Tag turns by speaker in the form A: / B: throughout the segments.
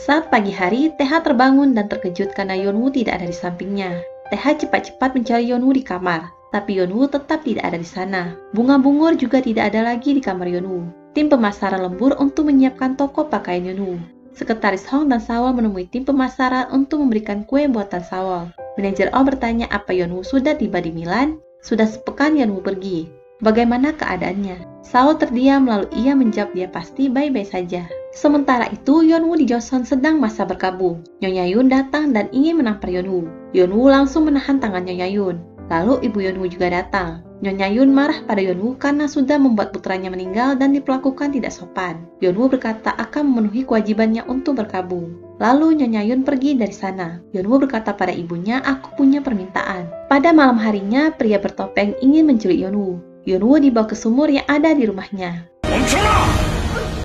A: Saat pagi hari, Teha terbangun dan terkejut karena Yeonwoo tidak ada di sampingnya. Teha cepat-cepat mencari Yeonwoo di kamar, tapi Yeonwoo tetap tidak ada di sana. Bunga bungur juga tidak ada lagi di kamar Yeonwoo. Tim pemasaran lembur untuk menyiapkan toko pakaian Yeonwoo. Sekretaris Hong dan Sawol menemui tim pemasaran untuk memberikan kue buatan Sawol. Manajer Oh bertanya apa Yeonwoo sudah tiba di Milan. Sudah sepekan Yeonwoo pergi. Bagaimana keadaannya? Sawol terdiam lalu ia menjawab dia pasti baik-baik saja. Sementara itu, Yeonwoo di Joseon sedang masa berkabung. Nyonya Yun datang dan ingin menampar Yeonwoo. Yeonwoo langsung menahan tangan Nyonya Yun. Lalu ibu Yeonwoo juga datang. Nyonya Yun marah pada Yeonwoo karena sudah membuat putranya meninggal dan diperlakukan tidak sopan. Yeonwoo berkata akan memenuhi kewajibannya untuk berkabung. Lalu Nyonya Yun pergi dari sana. Yeonwoo berkata pada ibunya, aku punya permintaan. Pada malam harinya, pria bertopeng ingin menculik Yeonwoo. Yeonwoo dibawa ke sumur yang ada di rumahnya.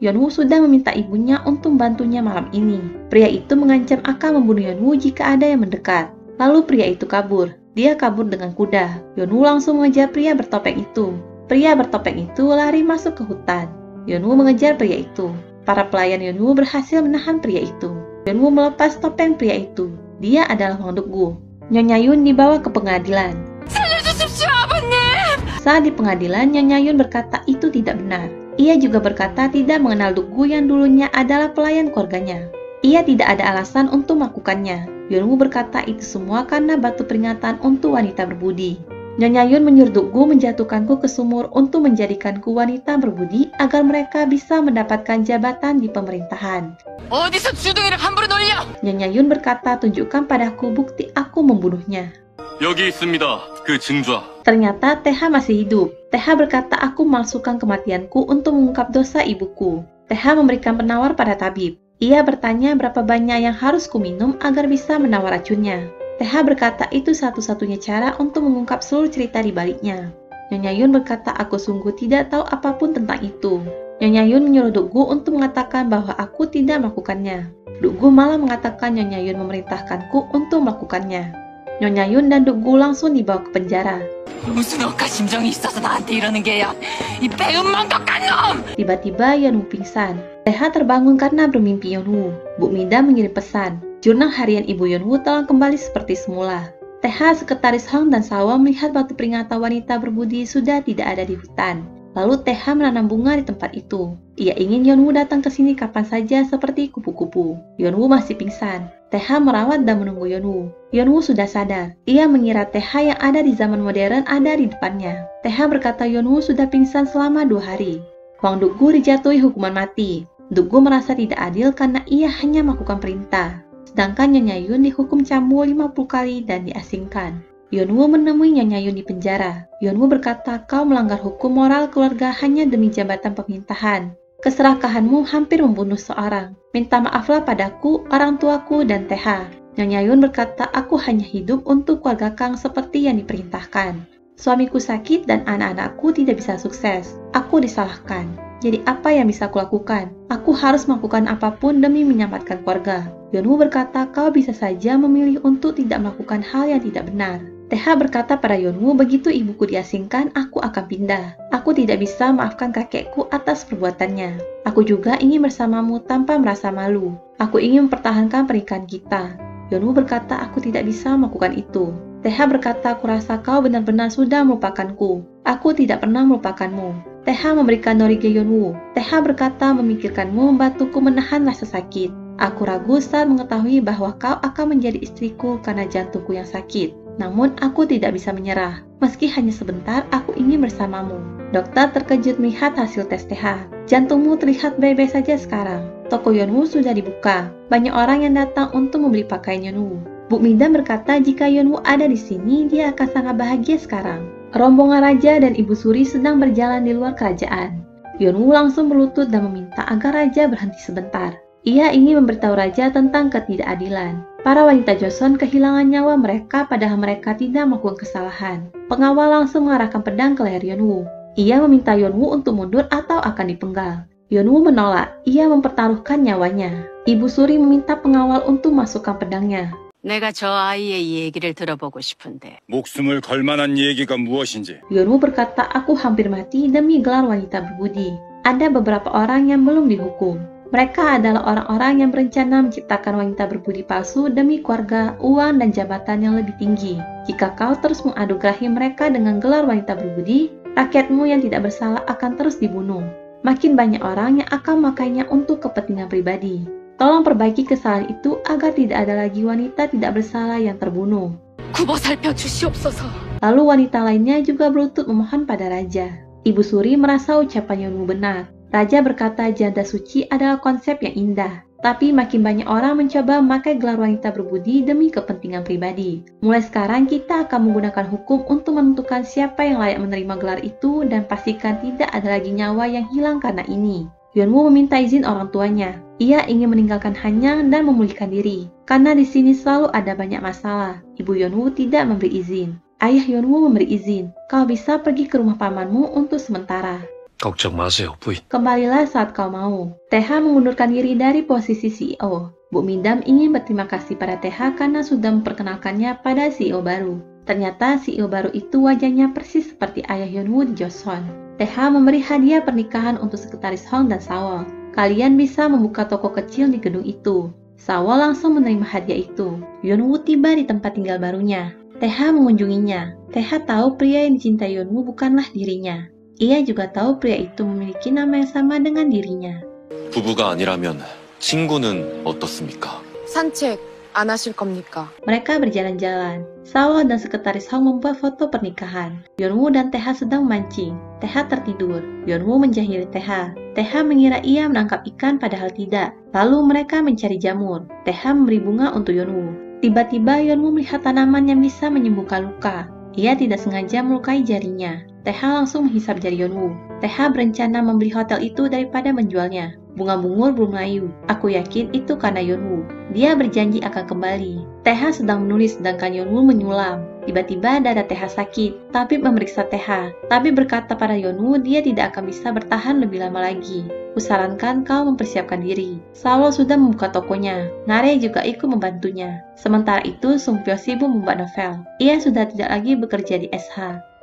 A: Yeonwoo sudah meminta ibunya untuk membantunya malam ini. Pria itu mengancam akan membunuh Yeonwoo jika ada yang mendekat. Lalu pria itu kabur. Dia kabur dengan kuda. Yeonwoo langsung mengejar pria bertopeng itu. Pria bertopeng itu lari masuk ke hutan. Yeonwoo mengejar pria itu. Para pelayan Yeonwoo berhasil menahan pria itu. Yeonwoo melepas topeng pria itu. Dia adalah Hwang Duk-gu. Nyonya Yun dibawa ke pengadilan. Saat di pengadilan, Nyonya Yun berkata itu tidak benar. Ia juga berkata tidak mengenal Duk-gu yang dulunya adalah pelayan keluarganya. Ia tidak ada alasan untuk melakukannya. Yeonwoo berkata itu semua karena batu peringatan untuk wanita berbudi. Nyonya Yun menyuruh Duk-gu menjatuhkanku ke sumur untuk menjadikanku wanita berbudi agar mereka bisa mendapatkan jabatan di pemerintahan. Nyonya Yun berkata tunjukkan padaku bukti aku membunuhnya.
B: 여기 있습니다. 그 증좌.
A: Ternyata Teha masih hidup. Teha berkata aku memalsukan kematianku untuk mengungkap dosa ibuku. Teha memberikan penawar pada tabib. Ia bertanya berapa banyak yang harus kuminum agar bisa menawar racunnya. Teha berkata itu satu-satunya cara untuk mengungkap seluruh cerita di baliknya. Nyonya Yun berkata aku sungguh tidak tahu apapun tentang itu. Nyonya Yun menyuruh Duk-gu untuk mengatakan bahwa aku tidak melakukannya. Duk-gu malah mengatakan Nyonya Yun memerintahkanku untuk melakukannya. Nyonya Yun dan Duk-gu langsung dibawa ke penjara. Tiba-tiba Yeonwoo pingsan. Teha terbangun karena bermimpi Yeonwoo. Bu Mida mengirim pesan. Jurnal harian ibu Yeonwoo telah kembali seperti semula. Teha, sekretaris Hong dan Sawol melihat batu peringatan wanita berbudi sudah tidak ada di hutan. Lalu Teha menanam bunga di tempat itu. Ia ingin Yeonwoo datang ke sini kapan saja seperti kupu-kupu. Yeonwoo masih pingsan. Teha merawat dan menunggu Yeonwoo. Yeonwoo sudah sadar. Ia mengira Teha yang ada di zaman modern ada di depannya. Teha berkata Yeonwoo sudah pingsan selama 2 hari. Hwang Duk-gu dijatuhi hukuman mati. Duk-gu merasa tidak adil karena ia hanya melakukan perintah. Sedangkan Nyonya Yun dihukum cambuk 50 kali dan diasingkan. Yeonwoo menemui Nyonya Yun di penjara. Yeonwoo berkata kau melanggar hukum moral keluarga hanya demi jabatan pemerintahan. Keserakahanmu hampir membunuh seorang. Minta maaflah padaku, orang tuaku, dan Teha. Nyonya Yun berkata, aku hanya hidup untuk keluarga Kang seperti yang diperintahkan. Suamiku sakit dan anak-anakku tidak bisa sukses. Aku disalahkan. Jadi apa yang bisa kulakukan? Aku harus melakukan apapun demi menyelamatkan keluarga. Yeonwoo berkata, kau bisa saja memilih untuk tidak melakukan hal yang tidak benar. Teha berkata pada Yeonwoo, begitu ibuku diasingkan, aku akan pindah. Aku tidak bisa maafkan kakekku atas perbuatannya. Aku juga ingin bersamamu tanpa merasa malu. Aku ingin mempertahankan pernikahan kita. Yeonwoo berkata, aku tidak bisa melakukan itu. Teha berkata, aku rasa kau benar-benar sudah melupakanku. Aku tidak pernah melupakanmu. Teha memberikan norige Yeonwoo. Teha berkata, memikirkanmu membantuku menahan rasa sakit. Aku ragu saat mengetahui bahwa kau akan menjadi istriku karena jantungku yang sakit. Namun aku tidak bisa menyerah. Meski hanya sebentar, aku ingin bersamamu. Dokter terkejut melihat hasil tes Teha. Jantungmu terlihat baik-baik saja sekarang. Toko Yeonwoo sudah dibuka. Banyak orang yang datang untuk membeli pakaian Yeonwoo. Bu Mida berkata jika Yeonwoo ada di sini, dia akan sangat bahagia sekarang. Rombongan raja dan ibu suri sedang berjalan di luar kerajaan. Yeonwoo langsung berlutut dan meminta agar raja berhenti sebentar. Ia ingin memberitahu raja tentang ketidakadilan. Para wanita Joseon kehilangan nyawa mereka padahal mereka tidak melakukan kesalahan. Pengawal langsung mengarahkan pedang ke leher Yeonwoo. Ia meminta Yeonwoo untuk mundur atau akan dipenggal. Yeonwoo menolak. Ia mempertaruhkan nyawanya. Ibu suri meminta pengawal untuk masukkan pedangnya.
C: 내가 저 아이의 얘기를 들어보고 싶은데.
B: 목숨을 걸 만한 얘기가 무엇인지.
A: Yeonwoo berkata, aku hampir mati demi gelar wanita berbudi. Ada beberapa orang yang belum dihukum. Mereka adalah orang-orang yang berencana menciptakan wanita berbudi palsu demi keluarga, uang, dan jabatan yang lebih tinggi. Jika kau terus menganugrahi mereka dengan gelar wanita berbudi, rakyatmu yang tidak bersalah akan terus dibunuh. Makin banyak orang yang akan memakainya untuk kepentingan pribadi. Tolong perbaiki kesalahan itu agar tidak ada lagi wanita tidak bersalah yang terbunuh. Lalu wanita lainnya juga berlutut memohon pada raja. Ibu Suri merasa ucapan Yonwoo benar. Raja berkata janda suci adalah konsep yang indah. Tapi makin banyak orang mencoba memakai gelar wanita berbudi demi kepentingan pribadi. Mulai sekarang kita akan menggunakan hukum untuk menentukan siapa yang layak menerima gelar itu dan pastikan tidak ada lagi nyawa yang hilang karena ini. Yonwoo meminta izin orang tuanya. Ia ingin meninggalkan Hanyang dan memulihkan diri. Karena di sini selalu ada banyak masalah. Ibu Yonwoo tidak memberi izin. Ayah Yonwoo memberi izin. Kau bisa pergi ke rumah pamanmu untuk sementara.
D: 걱정 마세요, 부인.
A: Kembalilah saat kau mau. TH mengundurkan diri dari posisi CEO. Bu Midam ingin berterima kasih pada TH karena sudah memperkenalkannya pada CEO baru. Ternyata CEO baru itu wajahnya persis seperti ayah Yonwoo di Joseon. TH memberi hadiah pernikahan untuk sekretaris Hong dan Sawol. Kalian bisa membuka toko kecil di gedung itu. Sawol langsung menerima hadiah itu. Yonwoo tiba di tempat tinggal barunya. TH mengunjunginya. TH tahu pria yang dicintai Yonwoo bukanlah dirinya. Ia juga tahu pria itu memiliki nama yang sama dengan dirinya.
D: 부부가 아니라면 친구는 어떻습니까?
E: 산책 안 하실 겁니까?
A: Mereka berjalan-jalan. Sawol dan sekretaris Hong membuat foto pernikahan. Yonwoo dan TH sedang memancing. TH tertidur. Yonwoo menjahili TH. TH mengira ia menangkap ikan padahal tidak. Lalu mereka mencari jamur. TH memberi bunga untuk Yonwoo. Tiba-tiba Yonwoo melihat tanaman yang bisa menyembuhkan luka. Ia tidak sengaja melukai jarinya. TH langsung menghisap jari Yonwoo. TH berencana membeli hotel itu daripada menjualnya. Bunga bungur belum layu. Aku yakin itu karena Yonwoo. Dia berjanji akan kembali. TH sedang menulis sedangkan Yonwoo menyulam. Tiba-tiba dada TH sakit. Tabib memeriksa TH. Tabib berkata pada Yonwoo dia tidak akan bisa bertahan lebih lama lagi. Kusarankan kau mempersiapkan diri. Sawol sudah membuka tokonya. Nare juga ikut membantunya. Sementara itu, Sung Pyo sibuk membuat novel. Ia sudah tidak lagi bekerja di SH.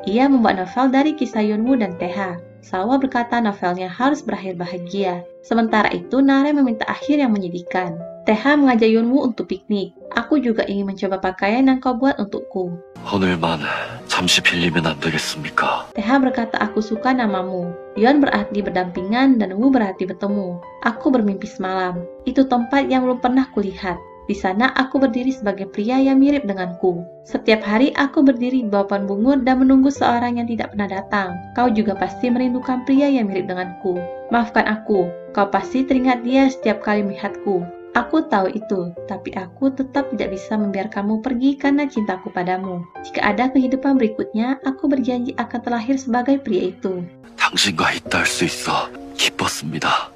A: Ia membuat novel dari kisah Yonwoo dan TH. Sawol berkata novelnya harus berakhir bahagia. Sementara itu, Nare meminta akhir yang menyedihkan. TH mengajak Yonwoo untuk piknik. Aku juga ingin mencoba pakaian yang kau buat untukku.
D: 오늘만 잠시 빌리면 안 되겠습니까?
A: TH berkata aku suka namamu. Yon berarti berdampingan dan Woo berarti bertemu. Aku bermimpi semalam. Itu tempat yang belum pernah kulihat. Di sana aku berdiri sebagai pria yang mirip denganku. Setiap hari aku berdiri di bawah pohon bungur dan menunggu seorang yang tidak pernah datang. Kau juga pasti merindukan pria yang mirip denganku. Maafkan aku, kau pasti teringat dia setiap kali melihatku. Aku tahu itu, tapi aku tetap tidak bisa membiarkanmu pergi karena cintaku padamu. Jika ada kehidupan berikutnya, aku berjanji akan terlahir sebagai pria itu.
D: 당신과 있다 할 수 있어 기뻤습니다.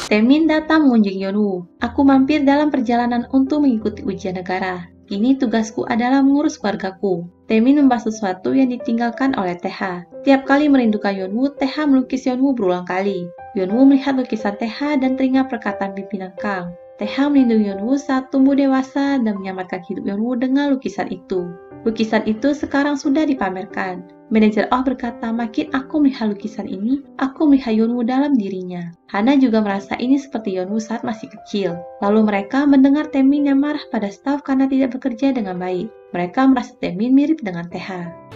A: Taemin datang mengunjungi Yonwoo. Aku mampir dalam perjalanan untuk mengikuti ujian negara. Kini tugasku adalah mengurus keluargaku. Taemin membahas sesuatu yang ditinggalkan oleh TH. Tiap kali merindukan Yonwoo, TH melukis Yonwoo berulang kali. Yonwoo melihat lukisan TH dan teringat perkataan pimpinan Kang. TH melindungi Yonwoo saat tumbuh dewasa dan menyelamatkan hidup Yonwoo dengan lukisan itu. Lukisan itu sekarang sudah dipamerkan. Manajer Oh berkata, makin aku melihat lukisan ini, aku melihat Yonwoo dalam dirinya. Hana juga merasa ini seperti Yonwoo saat masih kecil. Lalu mereka mendengar Taemin yang marah pada staf karena tidak bekerja dengan baik. Mereka merasa Taemin mirip dengan TH.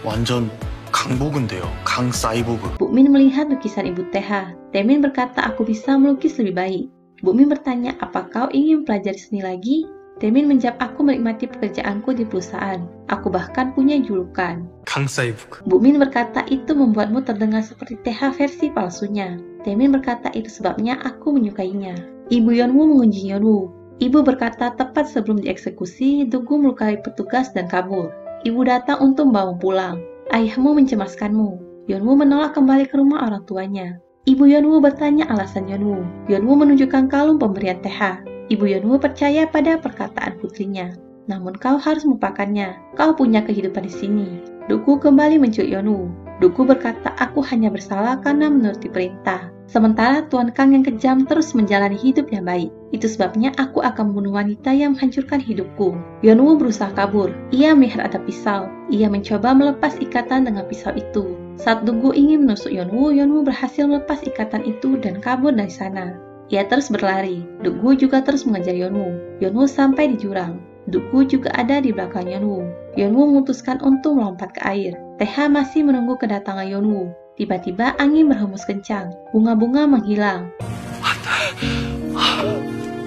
F: 완전 강복은데요. 강 사이보그.
A: Bu Min melihat lukisan ibu TH. Taemin berkata, aku bisa melukis lebih baik. Bu Min bertanya, apa kau ingin pelajari seni lagi? Taemin menjawab, aku menikmati pekerjaanku di perusahaan. Aku bahkan punya julukan.
F: 강 사이보그.
A: Bu Min berkata, itu membuatmu terdengar seperti TH versi palsunya. Taemin berkata, itu sebabnya aku menyukainya. Ibu Yonwoo mengunjungi Yonwoo. Ibu berkata, tepat sebelum dieksekusi, Dugu melukai petugas dan kabur. Ibu datang untuk membawa pulang. Ayahmu mencemaskanmu. Yonwoo menolak kembali ke rumah orang tuanya. Ibu Yonwoo bertanya alasan Yonwoo. Yonwoo menunjukkan kalung pemberian TH. Ibu Yonwoo percaya pada perkataan putrinya. Namun kau harus melupakannya. Kau punya kehidupan di sini. Dugu kembali menculik Yonwoo. Dugu berkata, aku hanya bersalah karena menuruti perintah. Sementara Tuan Kang yang kejam terus menjalani hidup yang baik. Itu sebabnya aku akan membunuh wanita yang menghancurkan hidupku. Yonwoo berusaha kabur. Ia melihat ada pisau. Ia mencoba melepas ikatan dengan pisau itu. Saat Duggu ingin menusuk Yeonwoo, Yeonwoo berhasil melepas ikatan itu dan kabur dari sana. Ia terus berlari. Duggu juga terus mengejar Yeonwoo. Yeonwoo sampai di jurang. Duggu juga ada di belakang Yeonwoo. Yeonwoo memutuskan untuk melompat ke air. TH masih menunggu kedatangan Yeonwoo. Tiba-tiba angin berhembus kencang. Bunga-bunga menghilang.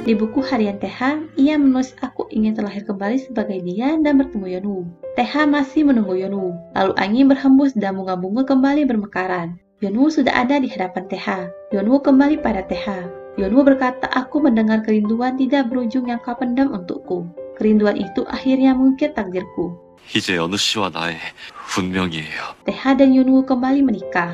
A: Di buku harian TH, ia menulis aku ingin terlahir kembali sebagai dia dan bertemu Yeonwoo. TH masih menunggu Yeonwoo. Lalu angin berhembus dan bunga-bunga kembali bermekaran. Yeonwoo sudah ada di hadapan TH. Yeonwoo kembali pada TH. Yeonwoo berkata, aku mendengar kerinduan tidak berujung yang kau pendam untukku. Kerinduan itu akhirnya mengukir takdirku.
D: 이제 연우 씨와 나의 운명이에요.
A: TH dan Yeonwoo kembali menikah.